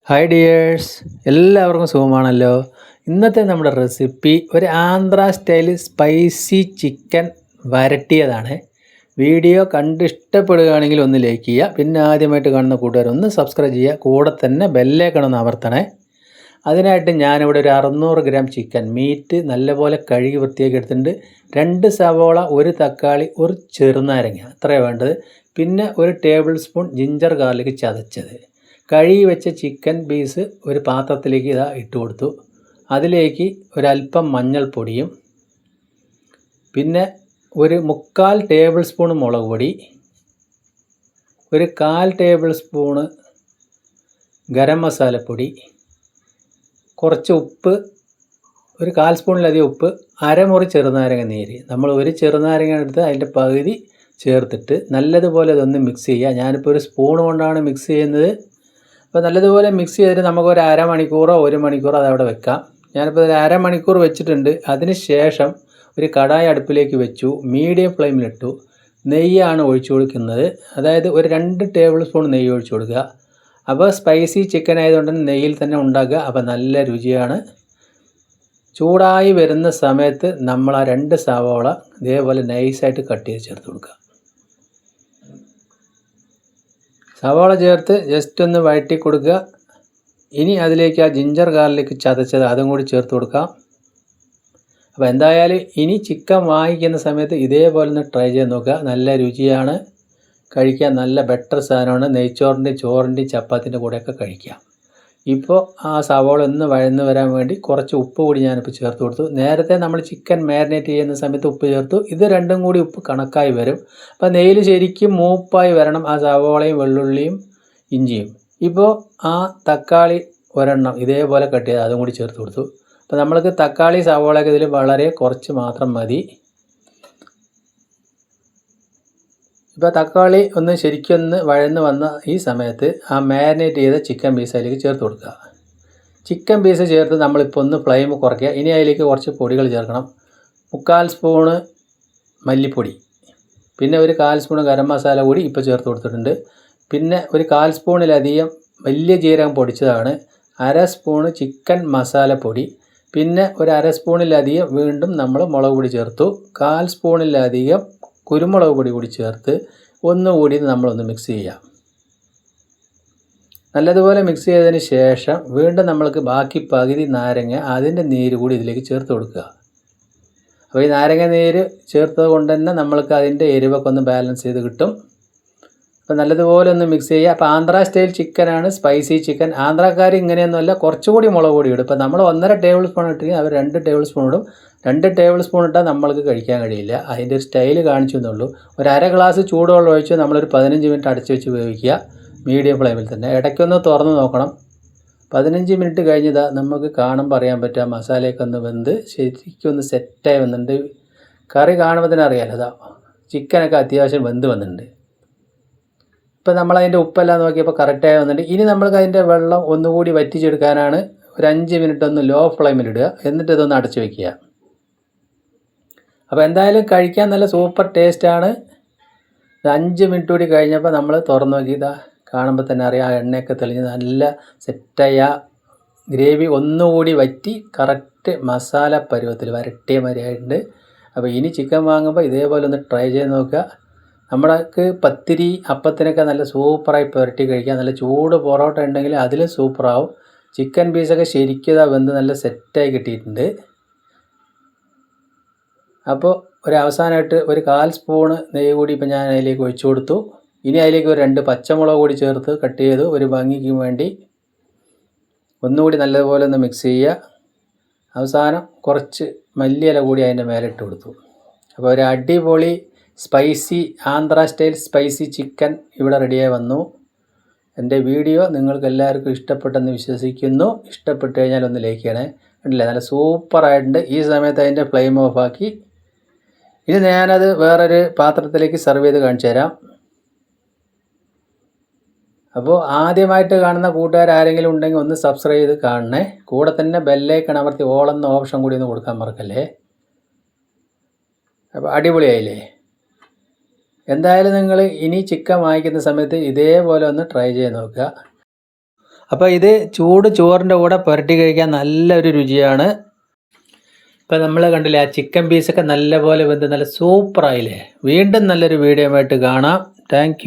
Hi dears, എല്ലാവർക്കും സുഖമാണല്ലോ. ഇന്നത്തെ നമ്മുടെ റെസിപ്പി ഒരു ആന്ധ്ര സ്റ്റൈൽ സ്പൈസി ചിക്കൻ വരട്ടിയതാണ്. വീഡിയോ കണ്ട് ഇഷ്ടപ്പെടുകയാണെങ്കിൽ ഒന്ന് ലൈക്ക് ചെയ്യുക. പിന്നെ ആദ്യമായിട്ട് കാണുന്ന കൂട്ടുകാർ ഒന്ന് സബ്സ്ക്രൈബ് ചെയ്യുക. കൂടെ തന്നെ ബെല്ലേക്കണമെന്ന് അമർത്തണേ. അതിനായിട്ട് ഞാനിവിടെ ഒരു 600 ഗ്രാം ചിക്കൻ മീറ്റ് നല്ലപോലെ കഴുകി വൃത്തിയാക്കി എടുത്തിട്ടുണ്ട്. 2 സവോള, 1 തക്കാളി, ഒരു ചെറുനാരങ്ങ, അത്രയാണ് വേണ്ടത്. പിന്നെ ഒരു ടേബിൾ സ്പൂൺ ജിഞ്ചർ ഗാർലിക് ചതച്ചത്. കഴുകി വെച്ച ചിക്കൻ പീസ് ഒരു പാത്രത്തിലേക്ക് ഇട്ട് കൊടുത്തു. അതിലേക്ക് ഒരല്പം മഞ്ഞൾപ്പൊടിയും പിന്നെ ഒരു 3/4 ടേബിൾ സ്പൂൺ മുളക് പൊടി, ഒരു 1/4 ടേബിൾ സ്പൂണ് ഗരം മസാലപ്പൊടി, കുറച്ച് ഉപ്പ്, ഒരു 1/4 സ്പൂണിലധികം ഉപ്പ്, അരമുറി ചെറുനാരങ്ങ നീര്. നമ്മൾ ഒരു ചെറുനാരങ്ങ എടുത്ത് അതിൻ്റെ പകുതി ചേർത്തിട്ട് നല്ലതുപോലെ ഇതൊന്ന് മിക്സ് ചെയ്യുക. ഞാനിപ്പോൾ ഒരു സ്പൂൺ കൊണ്ടാണ് മിക്സ് ചെയ്യുന്നത്. അപ്പോൾ നല്ലതുപോലെ മിക്സ് ചെയ്തിട്ട് നമുക്കൊരു അരമണിക്കൂറോ 1 മണിക്കൂറോ അതവിടെ വെക്കാം. ഞാനിപ്പോൾ ഒരു അരമണിക്കൂർ വെച്ചിട്ടുണ്ട്. അതിന് ശേഷം ഒരു കടായി അടുപ്പിലേക്ക് വെച്ചു, മീഡിയം ഫ്ലെയിമിലിട്ടു. നെയ്യാണ് ഒഴിച്ചു കൊടുക്കുന്നത്. അതായത് ഒരു 2 ടേബിൾ സ്പൂൺ നെയ്യ് ഒഴിച്ചു കൊടുക്കുക. അപ്പോൾ സ്പൈസി ചിക്കൻ ആയതുകൊണ്ട് തന്നെ നെയ്യിൽ തന്നെ ഉണ്ടാക്കുക. അപ്പോൾ നല്ല രുചിയാണ്. ചൂടായി വരുന്ന സമയത്ത് നമ്മൾ ആ 2 സവാള ഇതേപോലെ നൈസായിട്ട് കട്ട് ചെയ്ത് ചേർത്ത് കൊടുക്കുക. സവാള ചേർത്ത് ജസ്റ്റ് ഒന്ന് വഴറ്റി കൊടുക്കുക. ഇനി അതിലേക്ക് ആ ജിഞ്ചർ ഗാർലിക് ചതച്ചത് അതും കൂടി ചേർത്ത് കൊടുക്കാം. അപ്പോൾ എന്തായാലും ഇനി ചിക്കൻ വാങ്ങിക്കുന്ന സമയത്ത് ഇതേപോലെ ഒന്ന് ട്രൈ ചെയ്ത് നോക്കുക. നല്ല രുചിയാണ്, കഴിക്കാൻ നല്ല ബെറ്റർ സാധനമാണ്. നെയ്ച്ചോറിൻ്റെയും ചോറിൻ്റെയും ചപ്പാത്തിൻ്റെ കൂടെയൊക്കെ കഴിക്കാം. ഇപ്പോൾ ആ സവാള ഒന്ന് വഴന്ന് വരാൻ വേണ്ടി കുറച്ച് ഉപ്പ് കൂടി ഞാനിപ്പോൾ ചേർത്ത് കൊടുത്തു. നേരത്തെ നമ്മൾ ചിക്കൻ മാരിനേറ്റ് ചെയ്യുന്ന സമയത്ത് ഉപ്പ് ചേർത്തു. ഇത് രണ്ടും കൂടി ഉപ്പ് കണക്കായി വരും. അപ്പോൾ നെയ്യിൽ ശരിക്കും മൂപ്പായി വരണം ആ സവാളയും വെള്ളുള്ളിയും ഇഞ്ചിയും. ഇപ്പോൾ ആ തക്കാളി ഒരെണ്ണം ഇതേപോലെ കട്ട് ചെയ്ത് അതും കൂടി ചേർത്ത് കൊടുത്തു. അപ്പോൾ നമ്മൾക്ക് തക്കാളി സവാളയൊക്കെ ഇതിൽ വളരെ കുറച്ച് മാത്രം മതി. ഇപ്പോൾ തക്കാളി ഒന്ന് ശരിക്കൊന്ന് വഴന്ന് വന്ന ഈ സമയത്ത് ആ മാരിനേറ്റ് ചെയ്ത ചിക്കൻ പീസ് അതിലേക്ക് ചേർത്ത് കൊടുക്കുക. ചിക്കൻ പീസ് ചേർത്ത് നമ്മളിപ്പോൾ ഒന്ന് ഫ്ലെയിം കുറയ്ക്കുക. ഇനി അതിലേക്ക് കുറച്ച് പൊടികൾ ചേർക്കണം. 3/4 സ്പൂണ് മല്ലിപ്പൊടി, പിന്നെ ഒരു 1/4 സ്പൂൺ ഗരം മസാല കൂടി ഇപ്പോൾ ചേർത്ത് കൊടുത്തിട്ടുണ്ട്. പിന്നെ ഒരു 1/4 സ്പൂണിലധികം വലിയ ജീരകം പൊടിച്ചതാണ്, 1/2 സ്പൂണ് ചിക്കൻ മസാലപ്പൊടി, പിന്നെ ഒരു 1/2 സ്പൂണിലധികം വീണ്ടും നമ്മൾ മുളക് പൊടി ചേർത്തു. 1/4 സ്പൂണിലധികം കുരുമുളക് പൊടി കൂടി ചേർത്ത് ഒന്നുകൂടി നമ്മളൊന്ന് മിക്സ് ചെയ്യാം. നല്ലതുപോലെ മിക്സ് ചെയ്തതിന് ശേഷം വീണ്ടും നമ്മൾക്ക് ബാക്കി പകുതി നാരങ്ങ അതിൻ്റെ നീര് കൂടി ഇതിലേക്ക് ചേർത്ത് കൊടുക്കുക. അപ്പോൾ ഈ നാരങ്ങ നീര് ചേർത്തത് കൊണ്ട് തന്നെ നമ്മൾക്ക് അതിൻ്റെ എരിവൊക്കെ ഒന്ന് ബാലൻസ് ചെയ്ത് കിട്ടും. അപ്പോൾ നല്ലതുപോലെ ഒന്ന് മിക്സ് ചെയ്യുക. അപ്പോൾ ആന്ധ്ര സ്റ്റൈൽ ചിക്കനാണ്, സ്പൈസി ചിക്കൻ. ആന്ധ്രാക്കാർ ഇങ്ങനെയൊന്നുമല്ല, കുറച്ചുകൂടി മുളക് പൊടി ഇടും. ഇപ്പോൾ നമ്മൾ 1.5 ടേബിൾ സ്പൂൺ ഇട്ടെങ്കിൽ അവർ 2 ടേബിൾ സ്പൂൺ ഇടും. 2 ടേബിൾ സ്പൂൺ ഇട്ടാൽ നമ്മൾക്ക് കഴിക്കാൻ കഴിയില്ല. അതിൻ്റെ ഒരു സ്റ്റൈൽ കാണിച്ചു എന്നുള്ളൂ. ഒരു 1/2 ഗ്ലാസ് ചൂടുവെള്ളം ഒഴിച്ച് നമ്മളൊരു 15 മിനിറ്റ് അടച്ചു വെച്ച് വേവിക്കുക, മീഡിയം ഫ്ലെയിമിൽ തന്നെ. ഇടയ്ക്കൊന്ന് തുറന്ന് നോക്കണം. 15 മിനിറ്റ് കഴിഞ്ഞതാ നമുക്ക് കാണുമ്പോൾ അറിയാൻ പറ്റുക മസാലയൊക്കെ ഒന്ന് വെന്ത് ശരിക്കും ഒന്ന് സെറ്റായി വന്നിട്ടുണ്ട്. കറി കാണുമ്പോൾ തന്നെ അറിയാമല്ലോ, അതാ ചിക്കനൊക്കെ അത്യാവശ്യം വെന്ത് വന്നിട്ടുണ്ട്. ഇപ്പോൾ നമ്മളതിൻ്റെ ഉപ്പെല്ലാം നോക്കിയപ്പോൾ കറക്റ്റായി വന്നിട്ടുണ്ട്. ഇനി നമ്മൾക്ക് അതിൻ്റെ വെള്ളം ഒന്നുകൂടി വറ്റിച്ചെടുക്കാനാണ്. ഒരു 5 മിനിറ്റ് ഒന്ന് ലോ ഫ്ലെയിമിലിടുക, എന്നിട്ട് ഇതൊന്ന് അടച്ചു വയ്ക്കുക. അപ്പോൾ എന്തായാലും കഴിക്കാൻ നല്ല സൂപ്പർ ടേസ്റ്റാണ്. 5 മിനിറ്റ് കൂടി കഴിഞ്ഞപ്പോൾ നമ്മൾ തുറന്നു നോക്കിയതാ കാണുമ്പോൾ തന്നെ അറിയാം, ആ എണ്ണയൊക്കെ തെളിഞ്ഞ് നല്ല സെറ്റായി. ആ ഗ്രേവി ഒന്നുകൂടി വറ്റി കറക്റ്റ് മസാല പരുവത്തിൽ വരട്ടിയ മാതിരിയായിട്ടുണ്ട്. അപ്പോൾ ഇനി ചിക്കൻ വാങ്ങുമ്പോൾ ഇതേപോലെ ഒന്ന് ട്രൈ ചെയ്ത് നോക്കുക. നമ്മൾക്ക് പത്തിരി അപ്പത്തിനൊക്കെ നല്ല സൂപ്പറായി പുരട്ടി കഴിക്കാം. നല്ല ചൂട് പൊറോട്ട ഉണ്ടെങ്കിൽ അതിലും സൂപ്പറാവും. ചിക്കൻ പീസൊക്കെ ശരിക്കും വെന്ത് നല്ല സെറ്റായി കിട്ടിയിട്ടുണ്ട്. അപ്പോൾ ഒരു അവസാനമായിട്ട് ഒരു 1/4 സ്പൂണ് നെയ്യ് കൂടി ഇപ്പോൾ ഞാൻ അതിലേക്ക് ഒഴിച്ചു കൊടുത്തു. ഇനി അതിലേക്ക് ഒരു 2 പച്ചമുളക് കൂടി ചേർത്ത് കട്ട് ചെയ്തു ഒരു ഭംഗിക്ക് വേണ്ടി. ഒന്നുകൂടി നല്ലതുപോലെ ഒന്ന് മിക്സ് ചെയ്യുക. അവസാനം കുറച്ച് മല്ലിയില കൂടി അതിൻ്റെ മേലെ ഇട്ട് കൊടുത്തു. അപ്പോൾ ഒരു അടിപൊളി spicy Andhra style spicy chicken ഇവിടെ റെഡിയായി വന്നു. എൻ്റെ വീഡിയോ നിങ്ങൾക്ക് എല്ലാവർക്കും ഇഷ്ടപ്പെട്ടെന്ന് വിശ്വസിക്കുന്നു. ഇഷ്ടപ്പെട്ട് കഴിഞ്ഞാൽ ഒന്ന് ലൈക്ക് ചെയ്യണേ. കണ്ടില്ലേ, നല്ല സൂപ്പറായിട്ടുണ്ട്. ഈ സമയത്ത് അതിൻ്റെ ഫ്ലെയിം ഓഫാക്കി ഇനി ഞാനത് വേറൊരു പാത്രത്തിലേക്ക് സെർവ് ചെയ്ത് കാണിച്ചു തരാം. അപ്പോൾ ആദ്യമായിട്ട് കാണുന്ന കൂട്ടുകാർ ആരെങ്കിലും ഉണ്ടെങ്കിൽ ഒന്ന് സബ്സ്ക്രൈബ് ചെയ്ത് കാണണേ. കൂടെ തന്നെ ബെല്ലൈക്കൺ അമർത്തി ഓൾ എന്ന ഓപ്ഷൻ കൂടി ഒന്ന് കൊടുക്കാൻ മറക്കല്ലേ. അപ്പോൾ അടിപൊളിയായില്ലേ. എന്തായാലും നിങ്ങൾ ഇനി ചിക്കൻ വാങ്ങിക്കുന്ന സമയത്ത് ഇതേപോലെ ഒന്ന് ട്രൈ ചെയ്ത് നോക്കുക. അപ്പോൾ ഇത് ചൂട് ചോറിൻ്റെ കൂടെ പുരട്ടി കഴിക്കാൻ നല്ലൊരു രുചിയാണ്. ഇപ്പം നമ്മൾ കണ്ടില്ലേ, ആ ചിക്കൻ പീസൊക്കെ നല്ലപോലെ വെന്ത് നല്ല സൂപ്പറായില്ലേ. വീണ്ടും നല്ലൊരു വീഡിയോ ആയിട്ട് കാണാം. താങ്ക്